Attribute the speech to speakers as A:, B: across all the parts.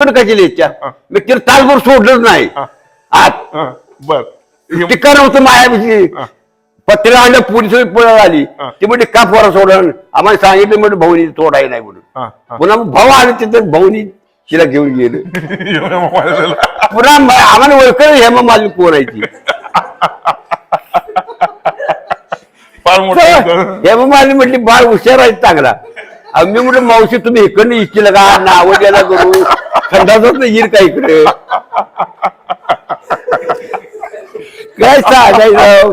A: कशी लिहायच्या मी तिला तासभर सोडलंच नाही आत
B: बर
A: टिक्का नव्हतं मायाविषयी पत्रिका आणलं पोलीस पळत आली ती म्हणजे का पोरा सोडलं आम्हाला सांगितलं म्हणजे भाऊनी सोडाय नाही म्हणून पुन्हा भाऊ आले तिथे भाऊनी तिला घेऊन गेलं पुन्हा आम्हाला ओळखलं हेमा मालिक कोण आहे ती हेमा मालिक म्हटली बाळ हुशार आहे चांगला मी म्हटलं मावशी तुम्ही इकडनं इच्छिला का नाव द्यायला करू खंडाचाच नाही येईल का इकडे काय सांगायचं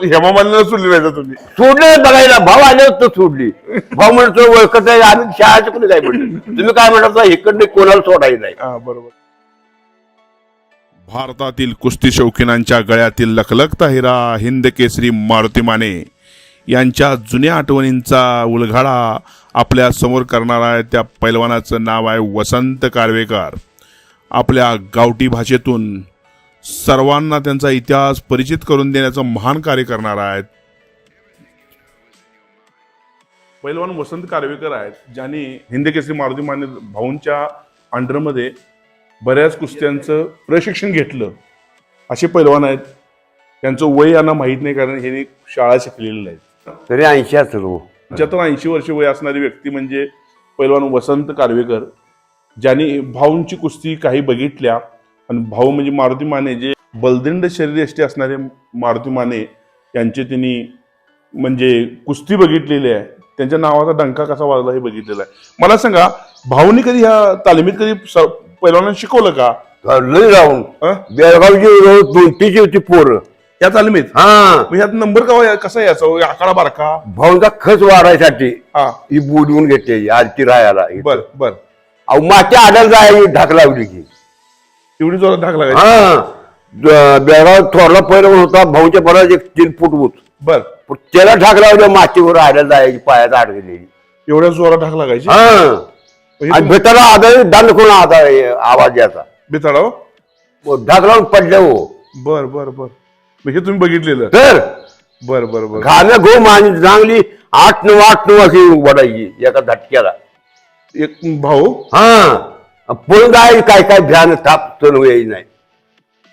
B: हेमामालिनीला सोडली नाही तुम्ही
A: सोडलं बघायला भाऊ आले होते सोडली भाऊ म्हणतो ओळखत आहे आम्ही शाळाचं कुठे काय म्हणतो तुम्ही काय म्हणता इकडे कोणाला सोडायचं नाही
B: बरोबर. भारतातील कुस्ती शौकीनांच्या गळ्यातील लखलखता हिरा हिंद केसरी मारुती माने यांच्या जुन्या आठवणींचा उलघाडा आपल्या समोर करणारा आहे त्या पैलवानाचं नाव आहे वसंत कारवेकर. आपल्या गावठी भाषेतून सर्वांना त्यांचा इतिहास परिचित करून देण्याचं महान कार्य करणारा आहे. पैलवान वसंत कारवेकर आहेत ज्यांनी हिंद केसरी मारुती माने भाऊंच्या अंडरमध्ये बऱ्याच कुस्त्यांचं प्रशिक्षण घेतलं. असे पैलवान आहेत. त्यांचं वय यांना माहीत नाही कारण हे शाळा शिकलेली आहेत.
A: तरी 80 असलो
B: 80 वर्ष वय असणारी व्यक्ती म्हणजे पैलवान वसंत कारवेकर ज्यांनी भाऊंची कुस्ती काही बघितल्या आणि भाऊ म्हणजे मारुती माने जे बलदंड शरीरयष्टी असणारे मारुती माने यांचे त्यांनी म्हणजे कुस्ती बघितलेली आहे. त्यांच्या नावाचा डंका कसा वाजला हे बघितलेला आहे. मला सांगा भाऊनी कधी ह्या तालमीत कधी पैलवानांना शिकवलं का?
A: लई राहून बेळगावची 2-3 होती पोरं
B: या तालमीत. ह्यात नंबर कसा याचा आकडा बारका
A: भाऊंचा खच वाढायसाठी ही बोलवून घेते आरती राहायला.
B: बर बर
A: अहो माती आडायला जायची ढाक लावली की
B: एवढी जोरात ढाक लागायची.
A: बेळगाव थोरला पैलवान होता भाऊच्या परत 1 3 फूट होत
B: बर
A: त्याला ढाक लावल्या मातीवर राहायला जायची पायात अडकलेली
B: एवढ्या जोरात ढाक लागायची.
A: आणि भेटायला आधार दांड कोण आवाज याचा
B: बेताळा
A: ढाक लावून पडल्या हो.
B: बर बर बर हे तुम्ही बघितलेलं
A: तर
B: बर बर बर
A: घाम्या गो मानी चांगली 8-9 अशी वडायची एका झटक्याला.
B: एक भाऊ
A: पळून जाय काय काय ध्यान थाप चलू यायची नाही.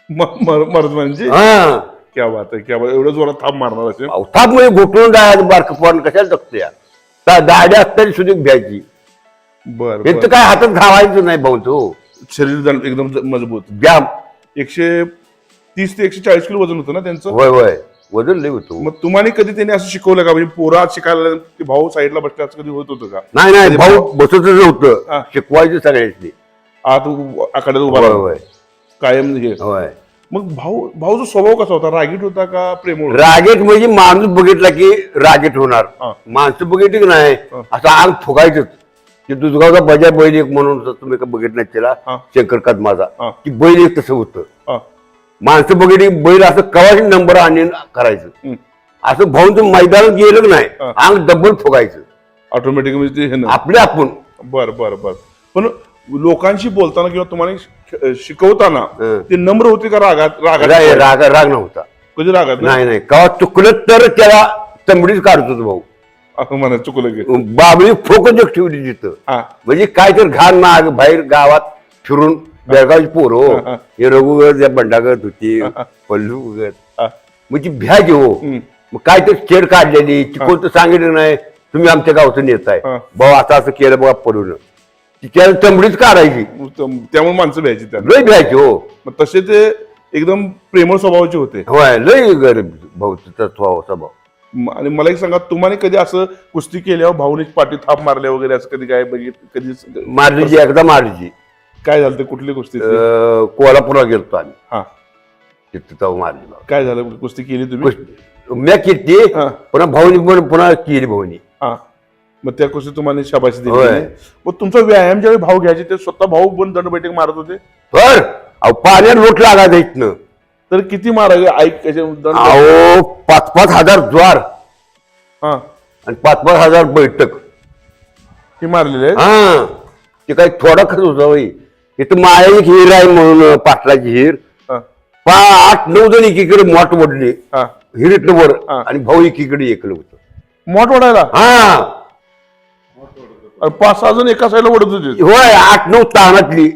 B: मरत म्हणजे क्या बात आहे क्या बात. एवढं जोरात थाप मारणार असे
A: थाप म्हणजे घुटून जायचं बारक पण कशाला जगते या दाड्या असताना सुद्धा घ्यायची.
B: बर
A: हे तर काय हातात घावायचं नाही भाऊ तो
B: शरीर एकदम मजबूत.
A: व्यायाम
B: 130 ते 140 किलो वजन होतं ना त्यांचं.
A: होय होय वजन लय होतो.
B: मग तुम्हाला कधी त्यांनी असं शिकवलं का म्हणजे पोरा शिकायला ते भाऊ साईडला बसले असं कधी होत होतं का?
A: नाही नाही भाऊ बसतच नव्हतं शिकवायचं सगळ्यांनी
B: आत आखाड्यात उभा
A: होय
B: कायम हे.
A: होय
B: मग भाऊचा स्वभाव कसा होता? रागीट होता का प्रेमळ?
A: रागेट म्हणजे माणूस बघितला की रागेट होणार. माणसं बघितली की नाही असं अंग फुगायचंच. की दुधगावचा बजा बैल एक म्हणून तुम्ही का बघितलं त्याला शंकर कदमाचा की बैल एक तसं होतं. माणसं बघितली बैल असं कवाशी नंबर आणि करायचं असं भाऊंचं मैदानात गेलं नाही अंग डबल फुगायचं
B: ऑटोमॅटिक म्हणजे
A: आपले आपण.
B: बर बर बर पण लोकांशी बोलताना किंवा तुम्हाला शिकवताना ते नम्र होते का रागात?
A: राग नव्हता
B: कधी रागात
A: नाही नाही कवा चुकलं तर त्याला तंबडीच काढत होतो भाऊ.
B: असं म्हणा चुकलं की
A: बाबळी फोकस ठेवली तिथं म्हणजे काय तर घाण माग बाहेर गावात फिरून बेळगावची पोर हो हे रघुगर बंडागत होती पल्लू वगैरे मग ती भ्या घेऊ मग काय तर खेळ काढलेली कोणतं सांगितलं नाही तुम्ही आमच्या गावचं नेताय भाऊ आता असं केलं बघा पडून त्याला तंबडीच काढायची
B: त्यामुळे माणसं भ्यायची
A: लय भ्यायची हो.
B: मग तसे ते एकदम प्रेमळ स्वभावाचे होते.
A: होय लय गरीब भाऊ स्वभाव.
B: आणि मला एक सांगा तुम्हाला कधी असं कुस्ती केल्यावर भाऊने पाठी थाप मारल्या वगैरे असं कधी काय कधी
A: मारलीची एकदा मारलीची.
B: काय झालं ते कुठली कुस्ती?
A: कोल्हापूरला गेलतो आम्ही तिथं मारली.
B: काय झालं कुस्ती केली तुम्ही?
A: मी केली पुन्हा भाऊनी पुन्हा केली भाऊनी.
B: मग त्या कुस्ती तुम्हाला शाबाशी दिली. मग तुमचा व्यायाम ज्यावेळी भाऊ घ्यायचे ते स्वतः भाऊ पण दंड बैठक मारत होते?
A: तर पाण्यात लोट लागायचं इथनं.
B: तर किती मारायचे? ऐक
A: 5-5 हजार ज्वार आणि 5-5 हजार बैठक
B: हे मारलेले.
A: ते काही थोडा खर्च होता इथं माया एक हिर आहे म्हणून पाटलाची हिर 8-9 जण एकीकडे मोठ वडली हिरीतलं वर आणि भाऊ एकीकडे एकलं होतं
B: मोठ ओढायला. 5-6 जण एका साईडला ओढत होते
A: होय 8-9 तानातली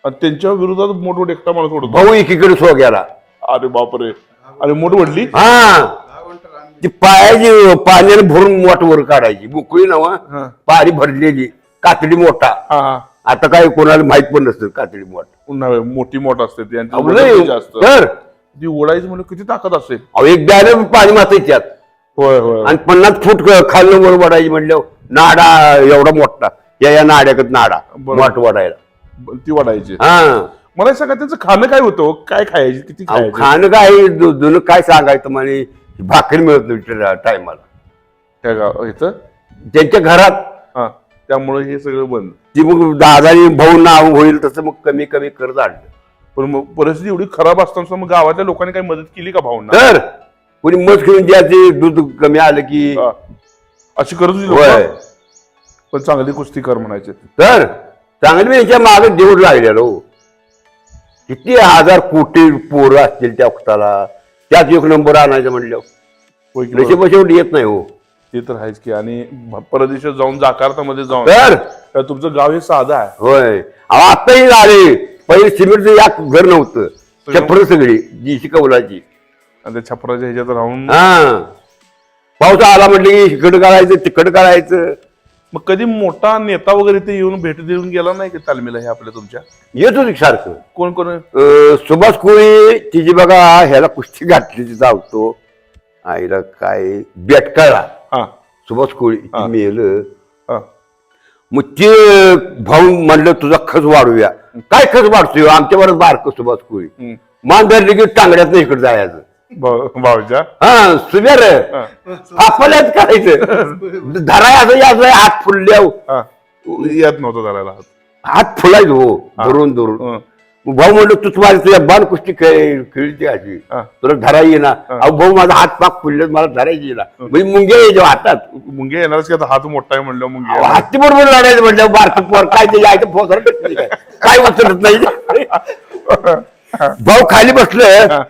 B: आणि त्यांच्या विरोधात मोठमोठे एकटा माणूस ओढत
A: भाऊ एकीकडे सो गेला.
B: अरे बापरे. अरे मोठ वडली.
A: हा ती पायाची पाण्याने भरून मोठ वर काढायची मोकळी नवा पारी भरलेली कातडी मोठा. आता काय कोणाला माहित पण नसतं कातडी मोठ
B: मोठी मोठ असते ती
A: तर
B: ती ओढायची म्हणजे किती ताकद असेल.
A: एक बॅनर पाणी मातायच्यात.
B: होय होय.
A: आणि 50 फूट खाल्लं वर वडायची म्हणल्यावर नाडा एवढा मोठा या नाड्याकत नाडा मोठ वडायला
B: ती वडायची.
A: हा
B: मला सांगा त्यांचं खाणं काय होतं काय खायची किती
A: खाणं काय जुनं काय सांगायचं म्हणे भाकरी मिळत नव्हती टायमाला
B: इथं
A: त्यांच्या घरात.
B: त्यामुळे हे सगळं बंद.
A: ती मग दादानी भाऊ नाव होईल तसं मग कमी कमी करत आणलं.
B: पण मग परिस्थिती एवढी खराब असताना मग गावातल्या लोकांनी काही मदत केली का भाऊंना.
A: तर कोणी मध घेऊन द्यायचे दूध कमी आलं की
B: अशी करत होती. पण चांगली कुस्ती कर म्हणायचे.
A: तर चांगली यांच्या मागे देऊळ लागलेलो. किती 1000 कोटी पोरं असतील त्या वक्ताला त्यात एक नंबर आणायचं म्हणल्यावर पैसे येत नाही हो.
B: ते तर आहेच की. आणि परदेशात जाऊन जाकार्तामध्ये जाऊन
A: तर
B: तुमचं गाव हे साधं आहे.
A: होय आताही झाले. पहिले सिमेंटचं या घर नव्हतं छप्पर सगळी जी शिकवलाची
B: आणि त्या छपराच्या ह्याच्यात राहून
A: पाऊस आला म्हटलं की इकडं काढायचं तिकडं काढायचं.
B: मग कधी मोठा नेता वगैरे ते येऊन भेट देऊन गेला नाही की तालमीला हे आपल्या तुमच्या.
A: येत होती सारखं.
B: कोण कोण.
A: सुभाष कोळी तिची बघा ह्याला कुस्ती घातली तिचा आवतो आईला काय बेटकाळा सुभाष कोळी मेलं. मग ते भाऊ म्हणलं तुझा खच वाढूया. काय खच वाढतोय आमच्यावर बारक सुभाष कोळी मान धरली की टांगड्यात इकडे जायचं
B: भाऊच्या.
A: हा सुब्यार आपल्यात करायचं धरायचं याचं हात फुलल्या
B: येत नव्हतं धरायला
A: हात फुलायचं हो धरून धरून. भाऊ म्हणलं तूच माझी तुझ्या बाण कुस्ती खेळती अशी तुला धरायला येणार. अहो भाऊ माझा हात पाक फुलले मला धरायची येणार म्हणजे मुंग्या यायच्या हातात.
B: मुंग्या येणारच की आता हात मोठा आहे म्हणलं मुंग्या
A: हाती बरोबर लढायचं म्हणलं बारकी पोर काय ते यायचं फोसर काय उचलत नाही. भाऊ खाली बसलं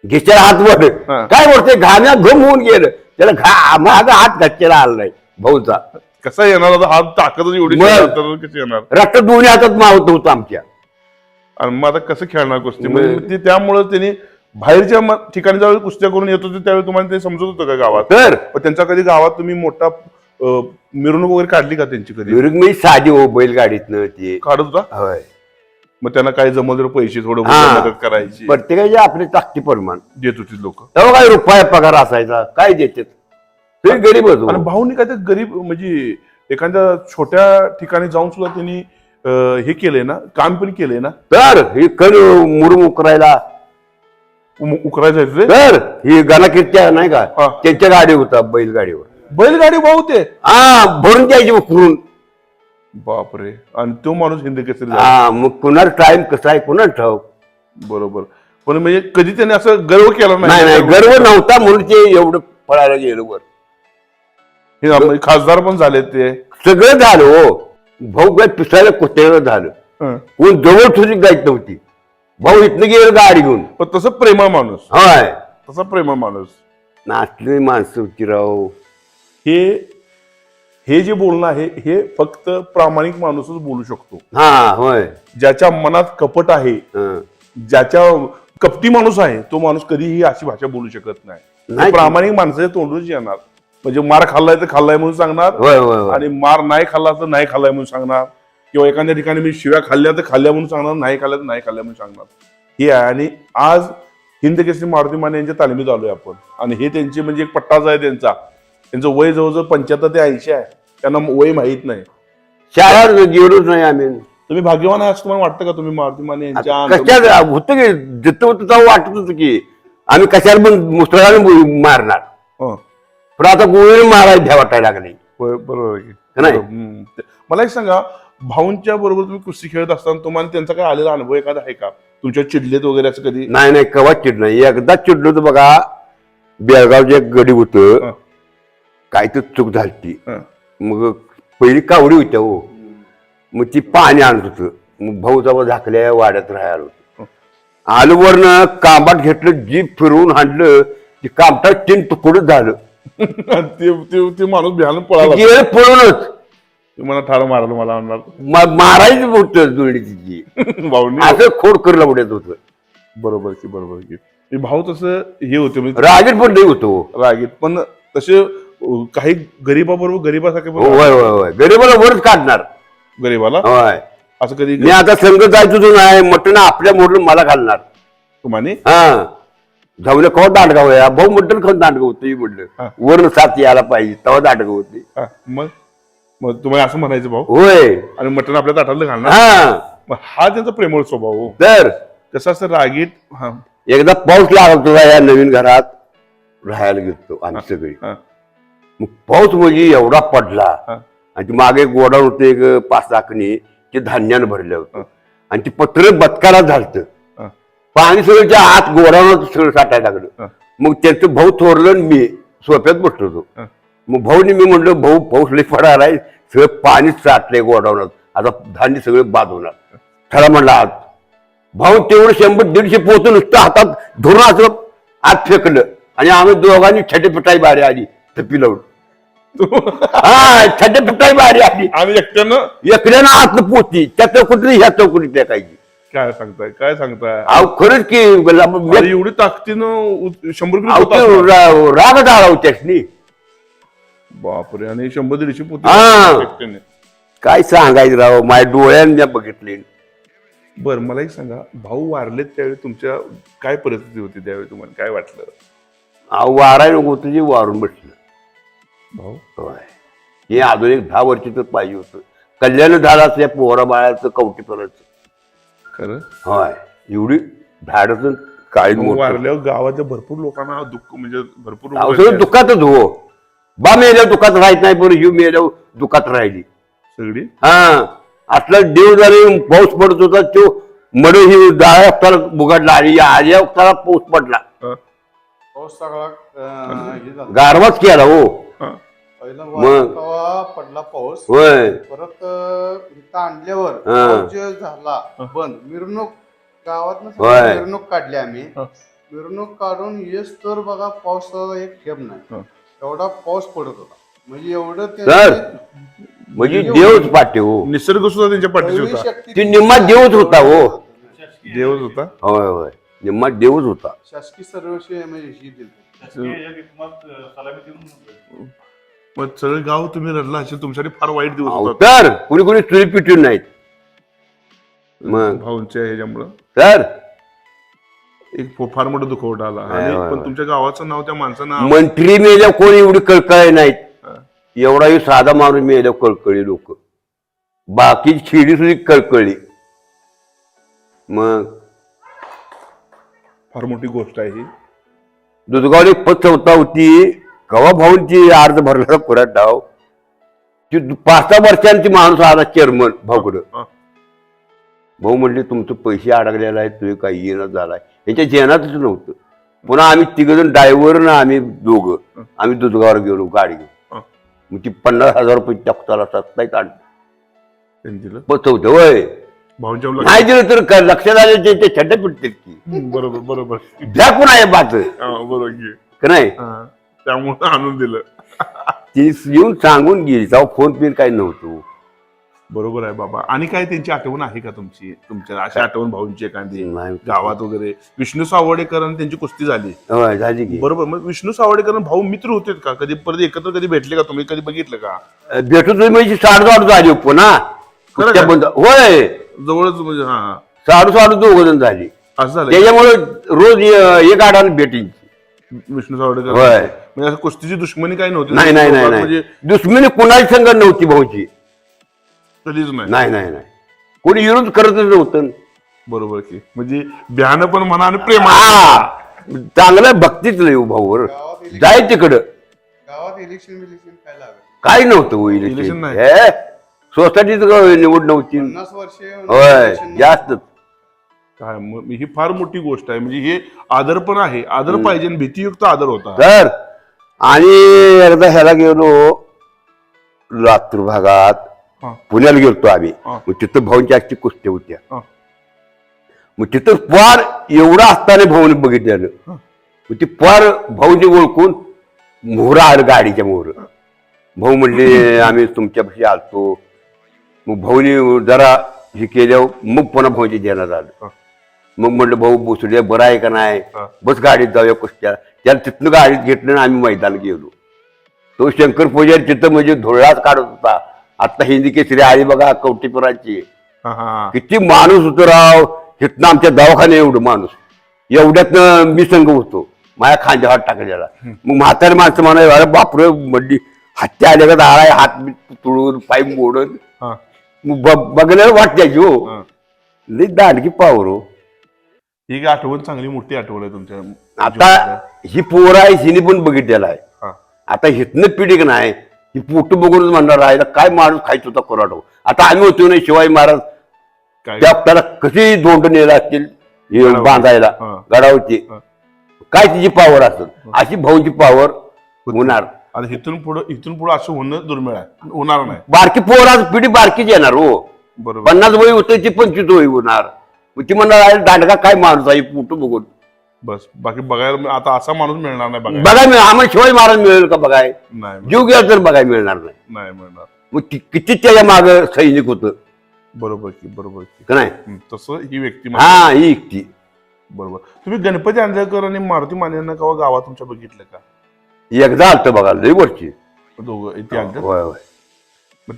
A: घेच्याला हात वर काय बोलते घाण्या घुम होऊन गेलं त्याला माझा हात घातलेला आला नाही भाऊचा.
B: कसा येणार आता हात ताकद एवढी कशी येणार.
A: रक्त दोन्ही हातात मावत होतं आमच्या.
B: आणि मग आता कसं खेळणार कुस्ती. त्यामुळे त्यांनी बाहेरच्या ठिकाणी ज्यावेळी कुस्त्या करून येत होते त्यावेळी तुम्हाला ते समजत होतं का गावात.
A: तर
B: त्यांच्या कधी गावात तुम्ही मोठा मिरवणूक वगैरे काढली का त्यांची कधी.
A: मिरवणूक मी साधी हो बैलगाडीतनं ते
B: काढत होता.
A: होय.
B: मग त्यांना काय जमल पैसे थोडं मदत करायची
A: प्रत्येकाची आपली ताकदी प्रमाण
B: देत होती लोक.
A: तेव्हा काय रुपया पगार असायचा काय देतात तरी गरीब होतो.
B: आणि भाऊनी काय ते गरीब म्हणजे एखाद्या छोट्या ठिकाणी जाऊन सुद्धा त्यांनी हे केलंय ना काम पण केलंय ना.
A: तर हे कण मुरुम उकरायला
B: उकरायचं.
A: तर ही गणाकीर्त्या नाही का त्यांच्या गाडी होता बैलगाडी
B: भाऊ ते
A: भरून द्यायची उकरून.
B: बापरे. आणि तो माणूस हिंदी केसरी.
A: मग कुणाला टाइम कसा आहे कुणाला ठाव.
B: बरोबर. पण म्हणजे कधी त्याने असं गर्व केला
A: नाही गर्व नव्हता म्हणून ते एवढं फळायला गेलं वर.
B: हे खासदार पण झाले ते
A: सगळं झालं हो. भाऊ काय पिसायला कुत्र्याला झालं कोण जवळ तुझी जायच नव्हती. भाऊ इथनं गेलं गाडी घेऊन.
B: पण तसं प्रेमळ माणूस.
A: होय
B: तसा प्रेमळ माणूस.
A: नाचले माणसं होती राव.
B: हे जे बोलणं आहे हे फक्त प्रामाणिक माणूसच बोलू शकतो.
A: होय.
B: ज्याच्या मनात कपट आहे ज्याच्या कपटी माणूस आहे तो माणूस कधीही अशी भाषा बोलू शकत नाही. प्रामाणिक माणसाच्या तोंडूनच येणार. म्हणजे मार खाल्लाय तर खाल्लाय म्हणून सांगणार आणि मार नाही खाल्ला तर नाही खाल्लाय म्हणून सांगणार किंवा एखाद्या ठिकाणी मी शिव्या खाल्ल्या तर खाल्ल्या म्हणून सांगणार नाही खाल्ल्या तर नाही खाल्ल्या म्हणून सांगणार. हे आहे. आणि आज हिंद केसरी मारुती माने यांच्या तालमीत आलोय आपण. आणि हे त्यांचे म्हणजे एक पट्टाच आहे त्यांचं वय जवळजवळ 75 ते 80 आहे. त्यांना वय माहित नाही.
A: शाळा गेलोच नाही आम्ही.
B: तुम्ही भाग्यवान आहे असं तुम्हाला वाटतं का. तुम्ही मारुती माने यांच्या
A: कशा होतं की जिथं होतं तेव्हा वाटत होतं की आम्ही कशाला पण मुसळाने मारणार. पण आता गोळीने मारायला भ्या वाटायला लागली.
B: बरोबर. मला एक सांगा भाऊंच्या बरोबर तुम्ही कुस्ती खेळत असताना तुम्हाला त्यांचा काय आलेला अनुभव एखादा आहे का तुमच्या चिडलेत वगैरे असं कधी.
A: नाही कवा चिड नाही. एकदाच चिडलो होतं बघा. बेळगावचे एक गडी होतं काय तर चूक झाली. मग पहिली कावडी होत्या हो. मग ती पाणी आणत होतं. मग भाऊ जवळ झाकल्या वाड्यात राहायला होतं. आलूवरनं कांबाट घेतलं जीप फिरवून हाणलं ती कामटात 3 तुकडच झालं.
B: ते माणूस भ्यानं पळाला
A: पळूनच
B: मला ठार मारलं मला म्हणणार
A: मारायचं होतं जुळणी तिची
B: भाऊनी
A: असं खोड करला उडत होतं.
B: बरोबर की हे भाऊ तसं हे होते म्हणजे
A: रागीट पण नाही होतो.
B: रागीत पण तसे काही गरीबाबरोबर गरीबासारखे पण
A: होय होय होय गरीबाला वरच काढणार.
B: गरीबाला
A: होय
B: असं कधी
A: मी आता संघ जायचो तू नाही मटण आपल्या मोडून मला घालणार.
B: तुम्हाला
A: हा जाऊया कवा दांडगाव आहे भाऊ मटण खाऊन दांडगाव होतं म्हटलं वरण साथ यायला पाहिजे तेव्हा दांडगाव होते.
B: मग मग तुम्हाला असं म्हणायचं भाऊ
A: होय
B: आणि मटण आपल्या ताटातलं घालणार.
A: हा
B: मग हा त्यांचा प्रेमळ स्वभाव हो.
A: तर
B: कसं असं रागीट हा
A: एकदा पाऊस लागला होता या नवीन घरात राहायला गेलो आम्ही सगळी. मग पाऊस म्हणजे एवढा पडला आणि मागे गोडा होतं एक 5-6 कणी ते धान्यानं भरलं होतं आणि ते पत्र बदकाला झालतं. पाणी सगळं आत गोडावर सगळं साठायला लागलं. मग त्यांचं भाऊ थोरलं आणि मी सोप्यात बसलो होतो. मग भाऊनी मी म्हटलं भाऊ पाऊस लई पडायला आहे सगळं पाणी साठलंय गोडावर आता धान्य सगळं बाद होणार. त्याला म्हणलं आज भाऊ तेवढं 100-150 पोहोचून नुसतं हातात धरून असं आत फेकलं आणि आम्ही दोघांनी छटे पिटाई बारी आली थप्पी लावून. हा छटे पिटाई बारी आली
B: आणि
A: एकट्यानं आत पोचली त्या चौकटी ह्या चौकटी फेकायची.
B: काय सांगताय
A: अहो खरंच की
B: एवढी ताकदीनं 100 किलो
A: राग आला त्यासनी.
B: बापरे आणि 100-150 पोती
A: काय सांगायचं राव माझ्या डोळ्यांनी बघितले.
B: बरं मला एक सांगा भाऊ वारलेत त्यावेळी तुमच्या काय परिस्थिती होती त्यावेळी तुम्हाला काय वाटलं?
A: अहो वाराय नको होतं जे वारून बसलं
B: भाऊ.
A: हे अजून एक 10 वर्ष तर पाहिजे होतं. कल्याण झालं असं या पोरा बाळाचं कवटी करायचं.
B: खरं
A: होय एवढी धाडच काळी
B: वारल्यावर गावातल्या भरपूर लोकांना दुःख म्हणजे भरपूर
A: सगळं दुःखातच हो. बा मेल्यावर दुःखात राहत नाही पण हिव मेल्यावर दुःखात राहिली
B: सगळी.
A: हा असला देव झाले पाऊस पडत होता तो मड ही जाळ्या वक्ताला बुगाडला आणि आल्या वक्ताला पाऊस पडला.
C: पाऊस सगळा
A: गारवाच केला हो.
C: मग पडला पाऊस
A: होय
C: परत इथं आणल्यावर पाऊस जे झाला बंद मिरवणूक गावात मिरवणूक काढली आम्ही. मिरवणूक काढून येस तर बघा पावसाचा एक थेंब नाही एवढा पाऊस पडत होता. म्हणजे एवढं
A: म्हणजे देवच पाठी हो.
B: निसर्ग सुद्धा त्यांच्या पाठीशी होता.
A: ती निम्मा देवच होता हो.
B: देवच होता.
A: होय होय निम्मा देवच होता.
C: शासकीय सर्वेक्षण म्हणजे ही दिली.
B: मग सगळं गाव तुम्ही रडला असेल तुमच्यासाठी फार वाईट दिवस होता.
A: तर कुणी कुणी चुली पिटून नाहीत मग
B: भाऊंच्या ह्याच्यामुळं
A: तर
B: एक फार मोठं दुखवट आला आणि पण तुमच्या गावाचं नाव त्या माणसानं
A: मंत्री मेल्या कोणी एवढी कळकळी नाहीत. एवढाही साधा माणूस मेल्या कळकळी लोक बाकी शिडी सुद्धा कळकळी. मग
B: फार मोठी गोष्ट आहे ही.
A: दुधगावली पतसंस्था होती कवा भाऊंची अर्ज भरला पुरात डाव ती 5-6 वर्षांची माणूस आला चेअरमन भाऊकडं. भाऊ म्हणले तुमचं पैसे अडकलेला आहे तुम्ही काही येणं झालाय याच्या जेनातच नव्हतं. पुन्हा आम्ही 3 जण ड्रायव्हर ना आम्ही दोघं आम्ही दुधगावर गेलो गाडी घेऊन. मग ती 50,000 रुपये टक्ताला सत्ताईत आणलं पचवत होय. नाही दिलं तर लक्षात आले ते छड्डे पिटतात की.
B: बरोबर बरोबर
A: द्या पुन्हा आहे बात
B: बरोबर
A: का नाही
B: त्यामुळे आणून दिलं.
A: ती येऊन सांगून गेली तेव्हा फोन पे काही नव्हतं.
B: बरोबर आहे बाबा. आणि काय त्यांची आठवण आहे का तुमची तुमच्या अशी आठवण भाऊंची एखादी गावात वगैरे? विष्णू सावडेकर आणि त्यांची कुस्ती झाली
A: झाली की
B: बरोबर. मग विष्णू सावडेकर भाऊ मित्र होते का? कधी परत एकत्र कधी भेटले का तुम्ही? कधी बघितलं का?
A: भेटू तुम्ही म्हणजे 7:30 झाली पुन्हा होय
B: जवळच म्हणजे हा
A: 7:30 दोघ जण झाली
B: असं झालं.
A: त्याच्यामुळे रोज एक आडाने भेटी
B: विष्णू सावडेकर
A: होय.
B: म्हणजे कुस्तीची दुश्मनी काही नव्हती.
A: नाही नाही नाही म्हणजे दुश्मनी कुणाची संघ नव्हती भाऊची
B: कधीच नाही.
A: नाही नाही नाही कोणी विरोध करतच नव्हतं.
B: बरोबर की म्हणजे भ्यानं पण म्हणा आणि प्रेम
A: चांगलं भक्तीच लय भाऊवर जाय तिकडं.
C: गावात इलेक्शन काय लागत
A: काही नव्हतं
B: इलेक्शन नाही.
A: सोसायटीच निवड नव्हती
C: 50 वर्ष
A: होय जास्त.
B: काय मग ही फार मोठी गोष्ट आहे. म्हणजे हे आदर पण आहे. आदर पाहिजे आणि भीतीयुक्त आदर होता.
A: तर आणि एकदा ह्याला गेलो लातूर भागात पुण्याला गेलतो आम्ही. मग तिथं भाऊंची आजची कुस्त्या होत्या. मग तिथं फार एवढा असताना भाऊने बघितल्यानं मग ती फार भाऊने ओळखून मोहरा आलं गाडीच्या मोहर. भाऊ म्हणले आम्ही तुमच्यापाशी आलतो मग भाऊनी जरा हे केल्यावर मग पुन्हा भाऊची देण्यात आलं. मग म्हटलं भाऊ बोसड्या बरं आहे का नाही, बस गाडीत जाऊया कुस्त्या. त्याला तिथनं गाडीत घेतलं आणि आम्ही मैदान गेलो. तो शंकर पुजारी तिथं म्हणजे धुळाच काढत होता. आता हिंदी केसरी आली बघा कवटीपुराची, किती माणूस होतो राव. तिथनं आमच्या दवाखाने एवढं माणूस, एवढ्यातनं मी संघ होतो, माझ्या खांद्यावर हात टाकलेला. मग म्हातारी माणसं म्हणाय अरे बापरे म्हणली हत्या आल्या का दाळा, हात तुळून पाय मोडून बघण्याला वाटायची हो. लई दांडकी पावर हो.
B: ही आठवण चांगली मोठी आठवण आहे तुमच्या.
A: आता ही पोर आहे हिने पण बघितलेला आहे. आता हिथनं पिढी नाही, ही फोटो बघूनच म्हणणार आहे काय माणूस खायचं होता कोराडो. आता आम्ही होतो ना शिवाजी महाराज, त्या आपल्याला कशी दोंड नेला असतील बांधायला गडावरची, काय तिची पावर असेल, अशी भाऊची पावर होणार.
B: आता इथून पुढे असं होणं दुर्मिळ आहे, होणार नाही.
A: बारकी पोर पिढी बारकीच येणार हो.
B: बरोबर.
A: 50 वय होतं ती 25 वय होणार. मग ती म्हणणार दांडगा काय माणूस आहे फोटो बघून.
B: बस बाकी बघायला आता असा माणूस मिळणार नाही बघायला.
A: बघाय आम्हाला शिवाजी महाराज मिळेल का बघाय,
B: नाही
A: जीव गेला तर बघायला मिळणार नाही.
B: नाही मिळणार.
A: मग किती त्याच्या माग सैनिक होतं.
B: बरोबर की
A: का नाही.
B: तसं ही व्यक्ती
A: हा ही एकटी.
B: बरोबर. तुम्ही गणपती आंधळकर आणि मारुती मानेंना केव्हा गावात तुमच्या बघितलं का?
A: एकदा आलतं बघा, लई वर्षी.
B: दोघं इथे आलते.
A: होय होय.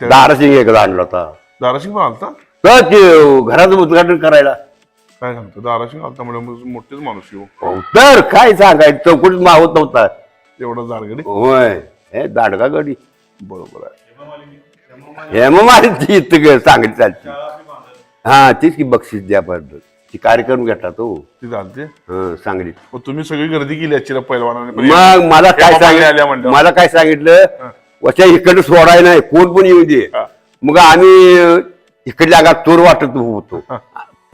A: दारासिंग एकदा आणला होता.
B: दारासिंग पण आलता
A: तर ते घराचं उद्घाटन करायला.
B: काय सांगतो, दारासिंग आलता म्हणजे मोठेच माणूस येऊ.
A: तर काय सांगायचं, चौकटीत मावत नव्हता
B: एवढा जाडगडी.
A: होय हे दांडगा गडी.
B: बरोबर आहे.
A: हेमामालिनी इथं सांगितलं चालते. हा तीच की बक्षीस द्या पद्धत ती कार्यक्रम घेतला तो
B: ती चालते.
A: सांगली.
B: तुम्ही सगळी गर्दी केली याची पैलवानाने.
A: मग मला काय सांगितलं, वच्या इकडे सोडाय नाही, कोण पण येऊ दे. मग आम्ही इकडल्या आगात चोर वाटत होतो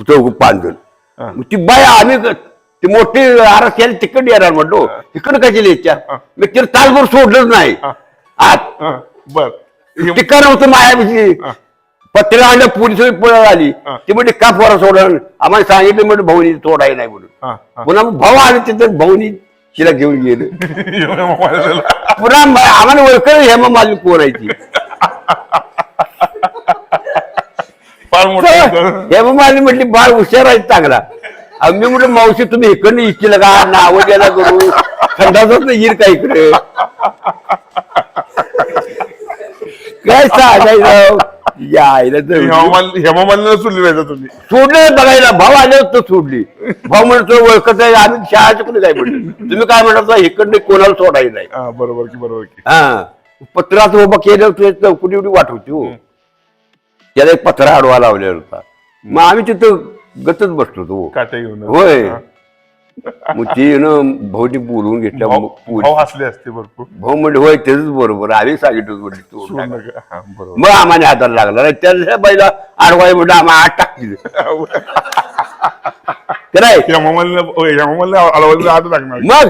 A: चौक 5 जण. मग ती बाय आम्ही ती मोठी आरस केली तिकड येणार म्हणतो, तिकड कशी यायच्या. मी तिला तासभर सोडलंच नाही आत.
B: बर
A: टिका नव्हतं मायापाशी. पत्रिका आणल्या पोलिस पळत आली. ती म्हणजे का पोरा सोडलं, आम्हाला सांगितलं म्हणजे भाऊनी सोडाय नाही म्हणून. पुन्हा भाऊ आले तिथे, भाऊनी तिला घेऊन गेलं. पुन्हा आम्हाला ओळखलं हेमामालिनी कोण आहे ती. हेमामालिनी म्हटली बाळ हुशार आहे चांगला. आम्ही म्हटलं मावशी तुम्ही इकडनं इच्छिलं का, नाव द्यायला करू थंडाच नाही येईल का इकडे. काय सांगायचं
B: हेमामालिनीला सोडली नाही तुम्ही.
A: सोडलं बघायला, भाऊ आले तर सोडली. भाऊ म्हणतो ओळखत आहे आम्ही शाळेचं कुठे काय म्हणतो, तुम्ही काय म्हणता इकडनं कोणाला सोडायचं नाही.
B: बरोबर की.
A: हा पत्रात उभं केलं चौकटी एवढी वाट होती हो. त्याला एक पत्रा आडवा लावलेला होता. मग आम्ही तिथं गतच बसलो होतो.
B: काटे घेऊन.
A: होय. मग ते भाऊनी बोलवून घेतलं.
B: भाऊ हसले असते भरपूर.
A: भाऊ म्हणजे होय तेच बरोबर, आम्ही सांगितलं
B: बरोबर.
A: मग आम्हाला हाताला लागला. त्या बाईला आडवाय म्हणजे आम्हाला आत टाकतील. मग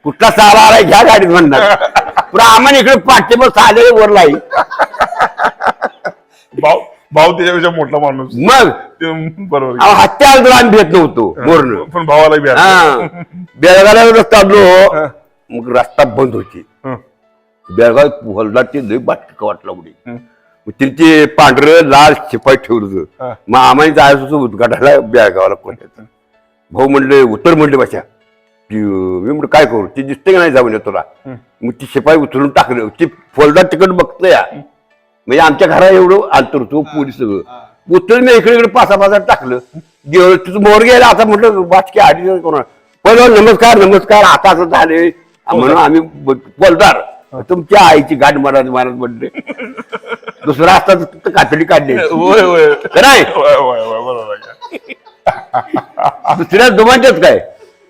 A: कुठला साला आलाय घ्या गाडीत म्हणणार. पुन्हा आम्हाला इकडे पाठचे मग साले वर लाई.
B: भाऊ त्याच्यापेक्षा मोठा माणूस.
A: मग
B: बरोबर.
A: हत्या आम्ही भेट नव्हतो मोरण.
B: पण भावाला
A: बेळगावला रस्ता आलो. मग रस्ता बंद होती. बेळगाव हलदारची लई बाटका वाटला उडी. मग त्यांचे पांढरं लाल शिपाई ठेवलं. मग आम्हाला जायचं होतं उद्घाटाला बेळगावला कोणाचं. भाऊ म्हणले उत्तर म्हणले भाषा. मी म्हटलं काय करू, ती दिसते का नाही जाऊन तुला. मग ती शिपाई उचलून टाकलं. ती फौजदार तिकड बघतोय म्हणजे आमच्या घरा एवढं अंतर होतो. पोलीस सगळं उचलून मी इकडे 5-5 टाकलं. तिथं मोर गेला. आता म्हटलं बाटकी आडी कोणा पहिलं नमस्कार आता असं झाले म्हणून आम्ही फौजदार तुमच्या आईची गाठ महाराज म्हणले. दुसरा असता कातडी काढली नाही. दुसऱ्या जुमानच्याच काय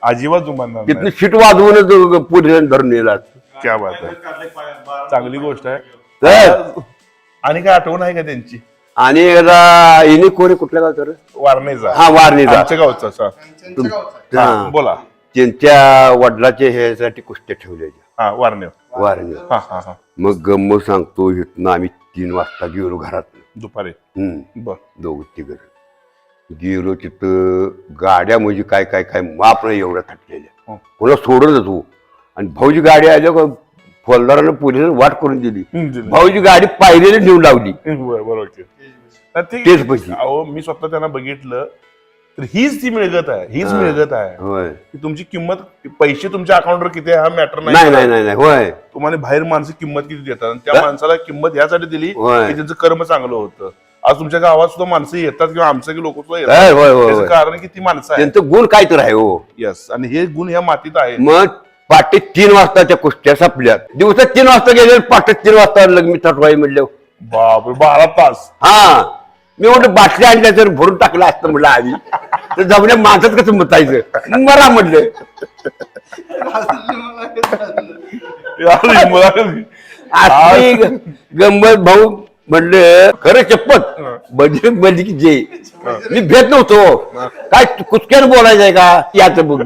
B: अजिबात जुमान
A: तिथं शीट वाजवूनच पोलिसांनी धरून येणार.
B: क्या बात आहे, चांगली गोष्ट आहे. आणि काय आठवण आहे का त्यांची?
A: आणि हिने कोणी कुठल्या गावचं?
B: वारणेचा.
A: हा वारणेचा
B: आमच्या गावचा. बोला.
A: त्यांच्या वडिलाचे ह्यासाठी कुस्त्या ठेवल्या
B: वारणे.
A: मग गंमत सांगतो, इथनं आम्ही 3 वाजता गेलो घरात
B: दुपारी.
A: दोघं तिघं गेलो. तिथं गाड्या म्हणजे काय काय काय माप नाही एवढ्या थटलेल्या. कोणा सोडत होतो. आणि भाऊची गाडी आल्या फौजदारानं पोलिसांनी वाट करून दिली
B: दिली.
A: भाऊची गाडी पायरीला नेऊन लावली
B: बरोबर की. तर ठीक
A: तेच
B: आहे.
A: पैसे.
B: अहो मी स्वतः त्यांना बघितलं तर हीच ती मिळगत आहे, हीच मिळगत आहे
A: होय
B: की तुमची किंमत पैसे तुमच्या अकाउंटवर किती आहे हा मॅटर
A: नाही नाही नाही नाही होय
B: तुम्हाला बाहेर माणसं किंमत किती देतात आणि त्या माणसाला किंमत यासाठी दिली
A: होय.
B: की त्यांचं कर्म चांगलं होतं. आज तुमच्या गावात सुद्धा माणसं येतात किंवा आमचं लोक सुद्धा
A: होय,
B: येतात
A: होय, होय,
B: त्याचं
A: होय.
B: कारण की ती माणसं आहेत.
A: त्यांचं गुण काय तर आहे हो
B: यस आणि हे गुण ह्या मातीत आहे.
A: मग पाटे 3 वाजताच्या कुस्त्या संपल्यात दिवसात 3 वाजता गेले पाटे 3 वाजता लग्न तटवाई म्हणलं
B: बापरे 12 तास.
A: हा मी म्हटलं बाटल्या आणल्या तर भरून टाकलं असतं म्हटलं आधी तर जमल्या माणसात कसं मतायचं मरा म्हटलं
B: यार, मला-
A: असली गंमत भाऊ म्हणलं खरं चप्पत बजरंग बली की जे मी भेट नव्हतो काय कुचक्यानं बोलायचंय का याचं बघ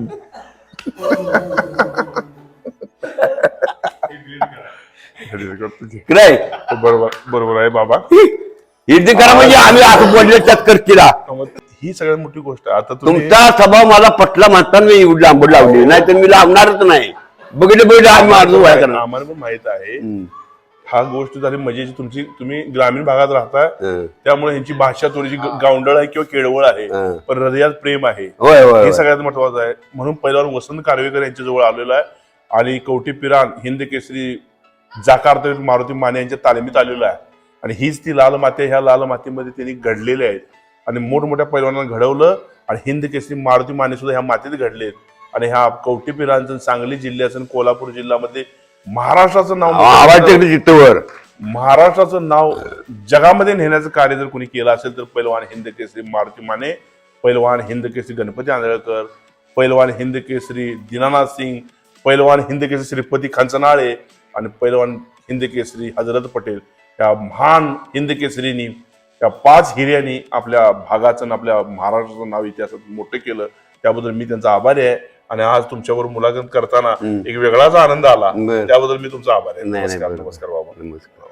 A: काय
B: बरोबर बरोबर आहे बाबा.
A: हिरदी करा म्हणजे आम्ही असं बोलले चक्कर केला
B: ही सगळ्यात मोठी गोष्ट आहे. आता तुम्ही
A: तुमचा स्वभाव मला पटला म्हणताना मी एवढी लांबड लावली नाही तर मी लावणारच नाही बघितलं आम्ही मारतो व्हाय करणार
B: आम्हाला पण माहित आहे हा गोष्ट झाली मजेची. तुमची तुम्ही ग्रामीण भागात राहताय त्यामुळे ह्यांची भाषा थोडीशी गावंडळ आहे किंवा केळवळ आहे पण हृदयात प्रेम आहे
A: होय होय
B: हे सगळ्यात महत्वाचं आहे. म्हणून पहिल्यावर वसंत कारवेकर यांच्या जवळ आलेलो आहे आणि कवठी पिराण हिंद केसरी जाकार्त मारुती माने यांच्या तालमीत आलेलो आहे आणि हीच ती लाल माती. ह्या लाल मातीमध्ये त्यांनी घडलेले आहेत आणि मोठमोठ्या पैलवानांना घडवलं आणि हिंद केसरी मारुती माने सुद्धा ह्या मातीत घडलेत आणि ह्या कवठी पिरांचं सांगली जिल्ह्याचं कोल्हापूर जिल्ह्यामध्ये महाराष्ट्राचं नाव
A: आवाज चित्तवर
B: महाराष्ट्राचं नाव जगामध्ये नेण्याचं कार्य जर कोणी केलं असेल तर पैलवान हिंद केसरी मारुती माने, पैलवान हिंद केसरी गणपती आंधळकर, पैलवान हिंद केसरी दीनानाथ सिंग, पैलवान हिंद केसरी श्रीपती खंचनाळे आणि पैलवान हिंद केसरी हजरत पटेल या महान हिंद केसरीनी या 5 हिऱ्यांनी आपल्या भागाचं आणि आपल्या महाराष्ट्राचं नाव इतिहासात मोठं केलं. त्याबद्दल मी त्यांचा आभारी आहे आणि आज तुमच्यावर मुलाखत करताना एक वेगळाच आनंद आला. त्याबद्दल मी तुमचा आभारी आहे. नमस्कार. नमस्कार बाबा.
A: नमस्कार.